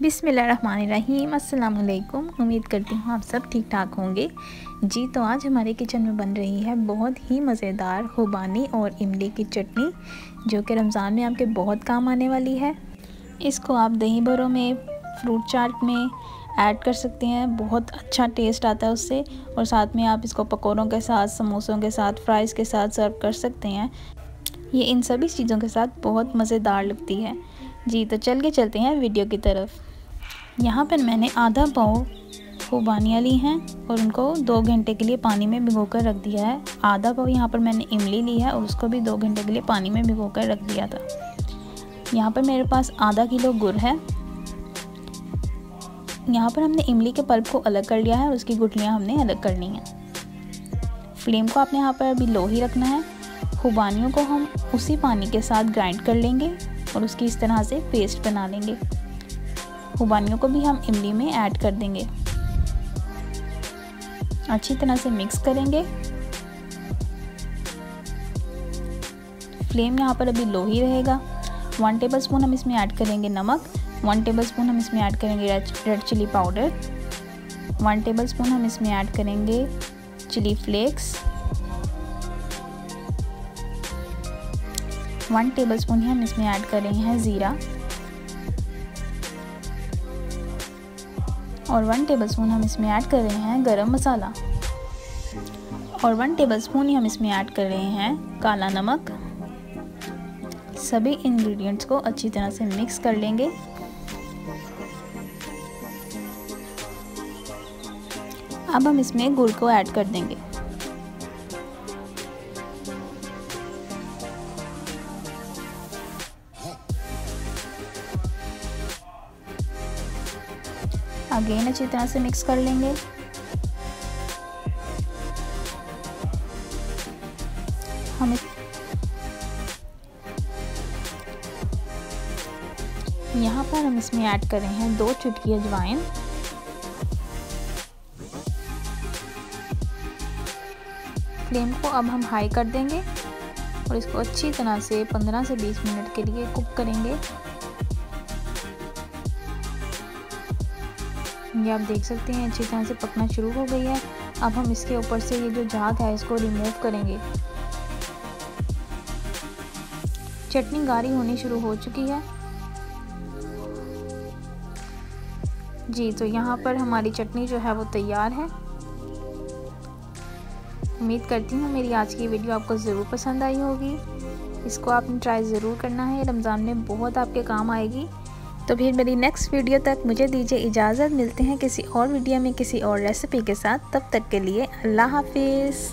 बिस्मिल्लाहिर्रहमानिर्रहीम। अस्सलाम वालेकुम। उम्मीद करती हूँ आप सब ठीक ठाक होंगे। जी तो आज हमारे किचन में बन रही है बहुत ही मज़ेदार खुबानी और इमली की चटनी, जो कि रमज़ान में आपके बहुत काम आने वाली है। इसको आप दही बड़ों में, फ्रूट चाट में ऐड कर सकते हैं, बहुत अच्छा टेस्ट आता है उससे। और साथ में आप इसको पकौड़ों के साथ, समोसों के साथ, फ्राइज़ के साथ सर्व कर सकते हैं। ये इन सभी चीज़ों के साथ बहुत मज़ेदार लगती है। जी तो चलते हैं वीडियो की तरफ। यहाँ पर मैंने आधा पाव खुबानियाँ ली हैं और उनको 2 घंटे के लिए पानी में भिगोकर रख दिया है। आधा पाव यहाँ पर मैंने इमली ली है और उसको भी 2 घंटे के लिए पानी में भिगोकर रख दिया था। यहाँ पर मेरे पास आधा किलो गुड़ है। यहाँ पर हमने इमली के पल्प को अलग कर लिया है और उसकी गुठलियाँ हमने अलग करनी है। फ्लेम को आपने यहाँ पर अभी लो ही रखना है। खुबानियों को हम उसी पानी के साथ ग्राइंड कर लेंगे और उसकी इस तरह से पेस्ट बना लेंगे। खुबानियों को भी हम इमली में ऐड कर देंगे, अच्छी तरह से मिक्स करेंगे। फ्लेम यहाँ पर अभी लो ही रहेगा। 1 टेबलस्पून हम इसमें ऐड करेंगे नमक, 1 टेबलस्पून हम इसमें ऐड करेंगे रेड चिली पाउडर, 1 टेबलस्पून हम इसमें ऐड करेंगे चिली फ्लेक्स, 1 टेबलस्पून ही हम इसमें ऐड कर रहे हैं ज़ीरा, और 1 टेबलस्पून हम इसमें ऐड कर रहे हैं गरम मसाला, और 1 टेबलस्पून ही हम इसमें ऐड कर रहे हैं काला नमक। सभी इंग्रेडिएंट्स को अच्छी तरह से मिक्स कर लेंगे। अब हम इसमें गुड़ को ऐड कर देंगे। अगेन अच्छी तरह से मिक्स कर लेंगे। हम यहाँ पर हम इसमें ऐड कर रहे हैं 2 चुटकी अजवाइन, फ्लेम को अब हम हाई कर देंगे और इसको अच्छी तरह से 15 से 20 मिनट के लिए कुक करेंगे। ये आप देख सकते हैं अच्छी तरह से पकना शुरू हो गई है। अब हम इसके ऊपर से ये जो झाग है इसको रिमूव करेंगे। चटनी गाढ़ी होनी शुरू हो चुकी है। जी तो यहाँ पर हमारी चटनी जो है वो तैयार है। उम्मीद करती हूँ मेरी आज की वीडियो आपको ज़रूर पसंद आई होगी। इसको आपने ट्राई ज़रूर करना है, रमज़ान में बहुत आपके काम आएगी। तो फिर मेरी नेक्स्ट वीडियो तक मुझे दीजिए इजाज़त। मिलते हैं किसी और वीडियो में किसी और रेसिपी के साथ। तब तक के लिए अल्लाह हाफिज़।